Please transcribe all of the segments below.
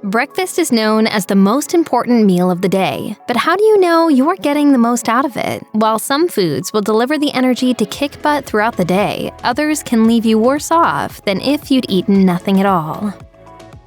Breakfast is known as the most important meal of the day, but how do you know you're getting the most out of it? While some foods will deliver the energy to kick butt throughout the day, others can leave you worse off than if you'd eaten nothing at all.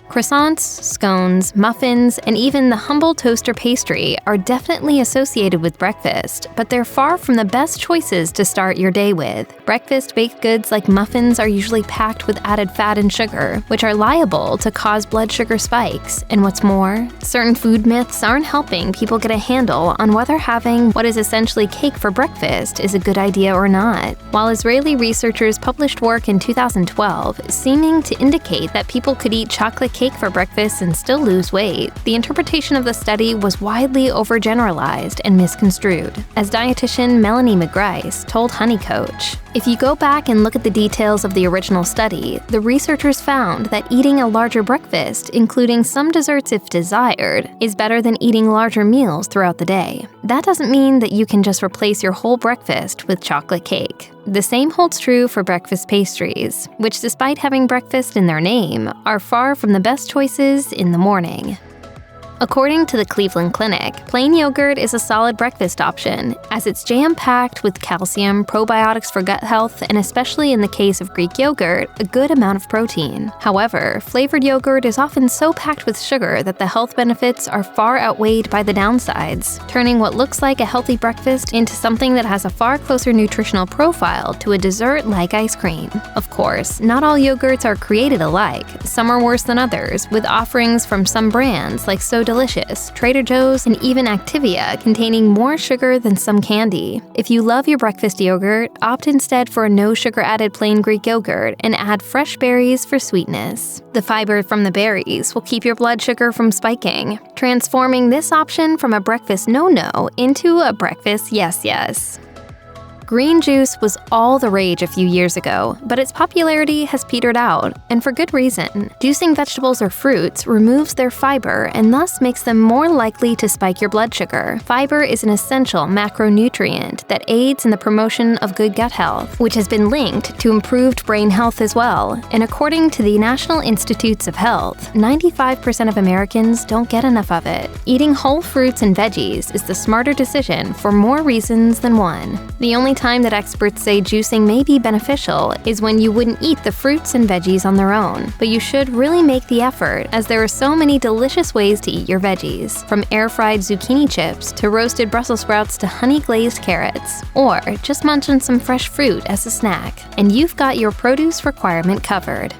Croissants, scones, muffins, and even the humble toaster pastry are definitely associated with breakfast, but they're far from the best choices to start your day with. Breakfast baked goods like muffins are usually packed with added fat and sugar, which are liable to cause blood sugar spikes. And what's more, certain food myths aren't helping people get a handle on whether having what is essentially cake for breakfast is a good idea or not. While Israeli researchers published work in 2012 seeming to indicate that people could eat chocolate cake for breakfast and still lose weight, the interpretation of the study was widely overgeneralized and misconstrued. As dietitian Melanie McGrice told Honey Coach, "If you go back and look at the details of the original study, the researchers found that eating a larger breakfast, including some desserts if desired, is better than eating larger meals throughout the day. That doesn't mean that you can just replace your whole breakfast with chocolate cake." The same holds true for breakfast pastries, which despite having breakfast in their name, are far from the best choices in the morning. According to the Cleveland Clinic, plain yogurt is a solid breakfast option, as it's jam-packed with calcium, probiotics for gut health, and especially in the case of Greek yogurt, a good amount of protein. However, flavored yogurt is often so packed with sugar that the health benefits are far outweighed by the downsides, turning what looks like a healthy breakfast into something that has a far closer nutritional profile to a dessert like ice cream. Of course, not all yogurts are created alike. Some are worse than others, with offerings from some brands like So Delicious, Trader Joe's, and even Activia containing more sugar than some candy. If you love your breakfast yogurt, opt instead for a no sugar added plain Greek yogurt and add fresh berries for sweetness. The fiber from the berries will keep your blood sugar from spiking, transforming this option from a breakfast no-no into a breakfast yes. Green juice was all the rage a few years ago, but its popularity has petered out, and for good reason. Juicing vegetables or fruits removes their fiber and thus makes them more likely to spike your blood sugar. Fiber is an essential macronutrient that aids in the promotion of good gut health, which has been linked to improved brain health as well. And according to the National Institutes of Health, 95% of Americans don't get enough of it. Eating whole fruits and veggies is the smarter decision for more reasons than one. The only time that experts say juicing may be beneficial is when you wouldn't eat the fruits and veggies on their own, but you should really make the effort, as there are so many delicious ways to eat your veggies, from air-fried zucchini chips to roasted Brussels sprouts to honey-glazed carrots, or just munch on some fresh fruit as a snack, and you've got your produce requirement covered.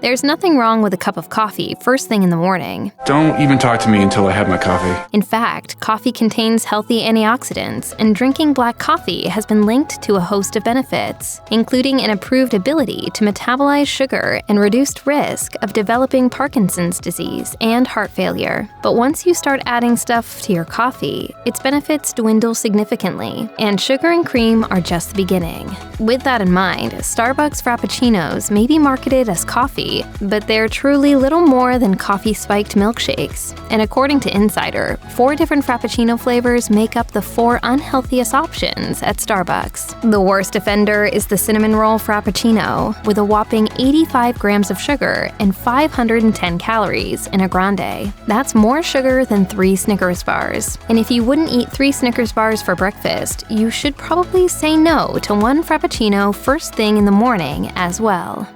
There's nothing wrong with a cup of coffee first thing in the morning. Don't even talk to me until I have my coffee. In fact, coffee contains healthy antioxidants, and drinking black coffee has been linked to a host of benefits, including an improved ability to metabolize sugar and reduced risk of developing Parkinson's disease and heart failure. But once you start adding stuff to your coffee, its benefits dwindle significantly, and sugar and cream are just the beginning. With that in mind, Starbucks Frappuccinos may be marketed as coffee, but they're truly little more than coffee-spiked milkshakes. And according to Insider, 4 different Frappuccino flavors make up the 4 unhealthiest options at Starbucks. The worst offender is the Cinnamon Roll Frappuccino, with a whopping 85 grams of sugar and 510 calories in a grande. That's more sugar than 3 Snickers bars. And if you wouldn't eat 3 Snickers bars for breakfast, you should probably say no to 1 Frappuccino first thing in the morning as well.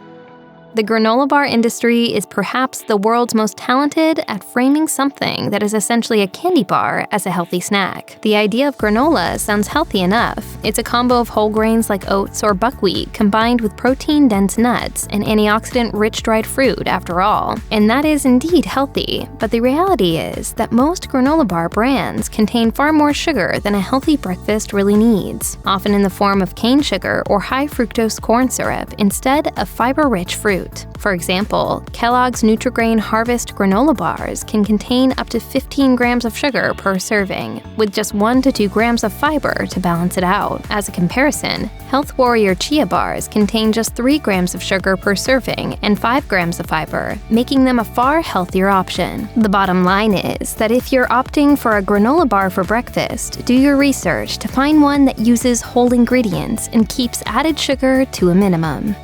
The granola bar industry is perhaps the world's most talented at framing something that is essentially a candy bar as a healthy snack. The idea of granola sounds healthy enough. It's a combo of whole grains like oats or buckwheat combined with protein-dense nuts and antioxidant-rich dried fruit, after all. And that is indeed healthy, but the reality is that most granola bar brands contain far more sugar than a healthy breakfast really needs, often in the form of cane sugar or high-fructose corn syrup instead of fiber-rich fruit. For example, Kellogg's Nutri-Grain Harvest granola bars can contain up to 15 grams of sugar per serving, with just 1 to 2 grams of fiber to balance it out. As a comparison, Health Warrior Chia bars contain just 3 grams of sugar per serving and 5 grams of fiber, making them a far healthier option. The bottom line is that if you're opting for a granola bar for breakfast, do your research to find one that uses whole ingredients and keeps added sugar to a minimum.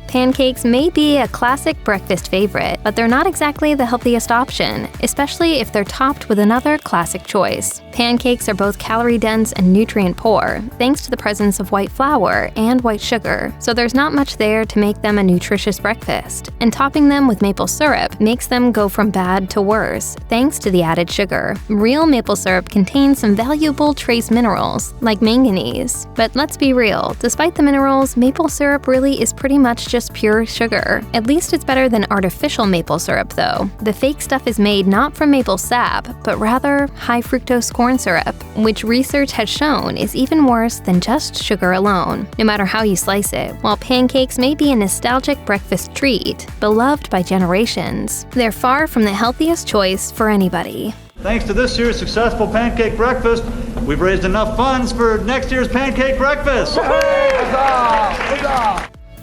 Pancakes may be a classic breakfast favorite, but they're not exactly the healthiest option, especially if they're topped with another classic choice. Pancakes are both calorie-dense and nutrient-poor, thanks to the presence of white flour and white sugar, so there's not much there to make them a nutritious breakfast. And topping them with maple syrup makes them go from bad to worse, thanks to the added sugar. Real maple syrup contains some valuable trace minerals, like manganese. But let's be real, despite the minerals, maple syrup really is pretty much just pure sugar. At least it's better than artificial maple syrup, though. The fake stuff is made not from maple sap, but rather high fructose corn syrup, which research has shown is even worse than just sugar alone, no matter how you slice it. While pancakes may be a nostalgic breakfast treat, beloved by generations, they're far from the healthiest choice for anybody. Thanks to this year's successful pancake breakfast, we've raised enough funds for next year's pancake breakfast.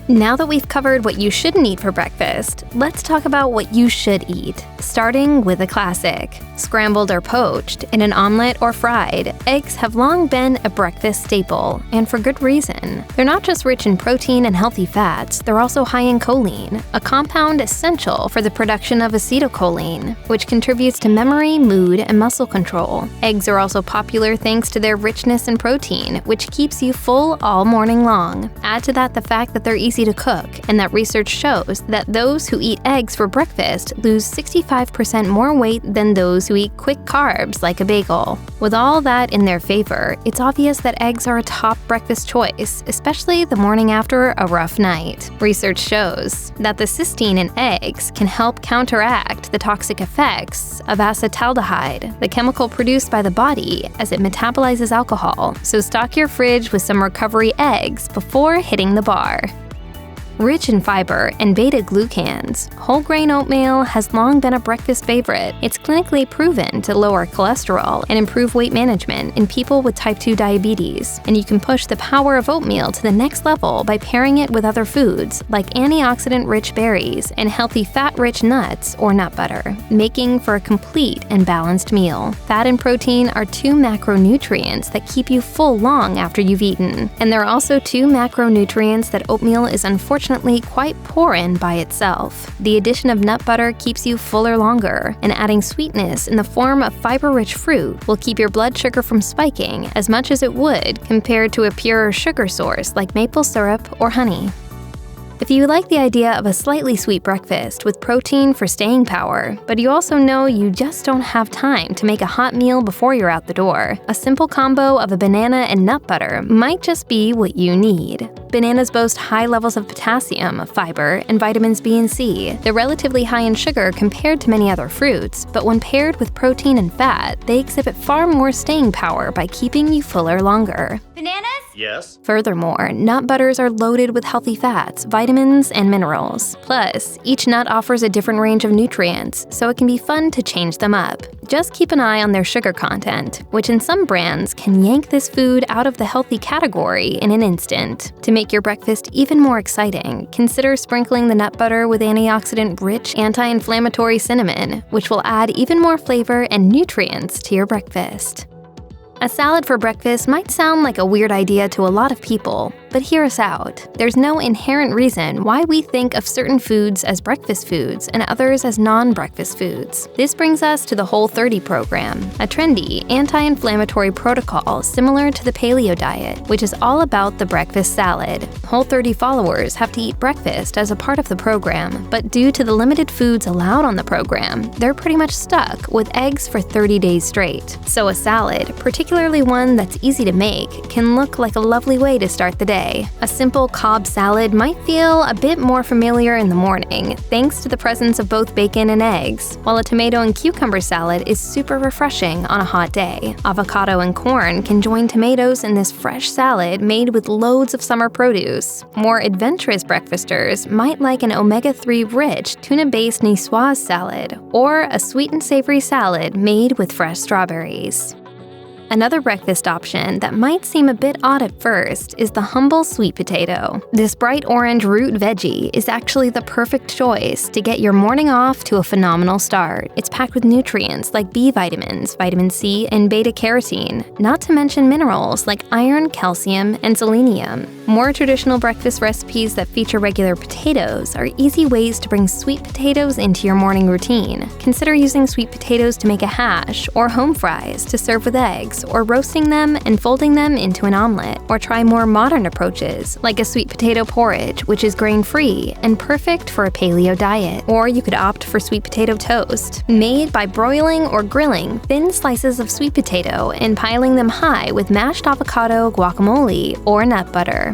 Now that we've covered what you shouldn't eat for breakfast, let's talk about what you should eat, starting with a classic. Scrambled or poached, in an omelet or fried, eggs have long been a breakfast staple, and for good reason. They're not just rich in protein and healthy fats, they're also high in choline, a compound essential for the production of acetylcholine, which contributes to memory, mood, and muscle control. Eggs are also popular thanks to their richness in protein, which keeps you full all morning long. Add to that the fact that they're easy to cook, and that research shows that those who eat eggs for breakfast lose 65% more weight than those who eat quick carbs like a bagel. With all that in their favor, it's obvious that eggs are a top breakfast choice, especially the morning after a rough night. Research shows that the cysteine in eggs can help counteract the toxic effects of acetaldehyde, the chemical produced by the body as it metabolizes alcohol, so stock your fridge with some recovery eggs before hitting the bar. Rich in fiber and beta-glucans, whole grain oatmeal has long been a breakfast favorite. It's clinically proven to lower cholesterol and improve weight management in people with type 2 diabetes, and you can push the power of oatmeal to the next level by pairing it with other foods like antioxidant-rich berries and healthy fat-rich nuts or nut butter, making for a complete and balanced meal. Fat and protein are two macronutrients that keep you full long after you've eaten, and there are also two macronutrients that oatmeal is unfortunately quite poor in by itself. The addition of nut butter keeps you fuller longer, and adding sweetness in the form of fiber-rich fruit will keep your blood sugar from spiking as much as it would compared to a purer sugar source like maple syrup or honey. If you like the idea of a slightly sweet breakfast with protein for staying power, but you also know you just don't have time to make a hot meal before you're out the door, a simple combo of a banana and nut butter might just be what you need. Bananas boast high levels of potassium, fiber, and vitamins B and C. They're relatively high in sugar compared to many other fruits, but when paired with protein and fat, they exhibit far more staying power by keeping you fuller longer. Bananas? Yes. Furthermore, nut butters are loaded with healthy fats, vitamins, and minerals. Plus, each nut offers a different range of nutrients, so it can be fun to change them up. Just keep an eye on their sugar content, which in some brands can yank this food out of the healthy category in an instant. To make your breakfast even more exciting, consider sprinkling the nut butter with antioxidant-rich anti-inflammatory cinnamon, which will add even more flavor and nutrients to your breakfast. A salad for breakfast might sound like a weird idea to a lot of people, but hear us out. There's no inherent reason why we think of certain foods as breakfast foods and others as non-breakfast foods. This brings us to the Whole30 program, a trendy, anti-inflammatory protocol similar to the paleo diet, which is all about the breakfast salad. Whole30 followers have to eat breakfast as a part of the program, but due to the limited foods allowed on the program, they're pretty much stuck with eggs for 30 days straight. So a salad, particularly one that's easy to make, can look like a lovely way to start the day. A simple Cobb salad might feel a bit more familiar in the morning, thanks to the presence of both bacon and eggs, while a tomato and cucumber salad is super refreshing on a hot day. Avocado and corn can join tomatoes in this fresh salad made with loads of summer produce. More adventurous breakfasters might like an omega-3 rich tuna-based niçoise salad, or a sweet and savory salad made with fresh strawberries. Another breakfast option that might seem a bit odd at first is the humble sweet potato. This bright orange root veggie is actually the perfect choice to get your morning off to a phenomenal start. It's packed with nutrients like B vitamins, vitamin C, and beta-carotene, not to mention minerals like iron, calcium, and selenium. More traditional breakfast recipes that feature regular potatoes are easy ways to bring sweet potatoes into your morning routine. Consider using sweet potatoes to make a hash, or home fries to serve with eggs, or roasting them and folding them into an omelet. Or try more modern approaches, like a sweet potato porridge, which is grain-free and perfect for a paleo diet. Or you could opt for sweet potato toast, made by broiling or grilling thin slices of sweet potato and piling them high with mashed avocado, guacamole, or nut butter.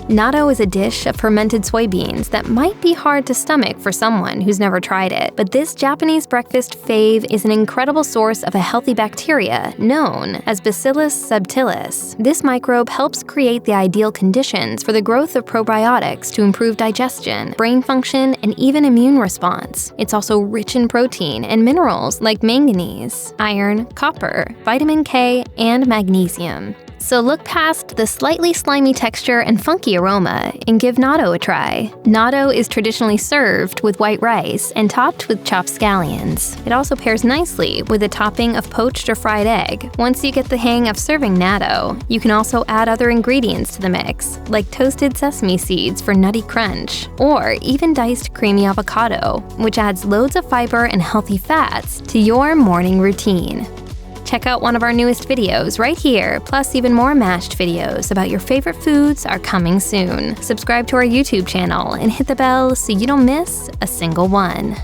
Natto is a dish of fermented soybeans that might be hard to stomach for someone who's never tried it, but this Japanese breakfast fave is an incredible source of a healthy bacteria known as Bacillus subtilis. This microbe helps create the ideal conditions for the growth of probiotics to improve digestion, brain function, and even immune response. It's also rich in protein and minerals like manganese, iron, copper, vitamin K, and magnesium. So look past the slightly slimy texture and funky aroma and give natto a try. Natto is traditionally served with white rice and topped with chopped scallions. It also pairs nicely with a topping of poached or fried egg. Once you get the hang of serving natto, you can also add other ingredients to the mix, like toasted sesame seeds for nutty crunch, or even diced creamy avocado, which adds loads of fiber and healthy fats to your morning routine. Check out one of our newest videos right here, plus even more mashed videos about your favorite foods are coming soon. Subscribe to our YouTube channel and hit the bell so you don't miss a single one.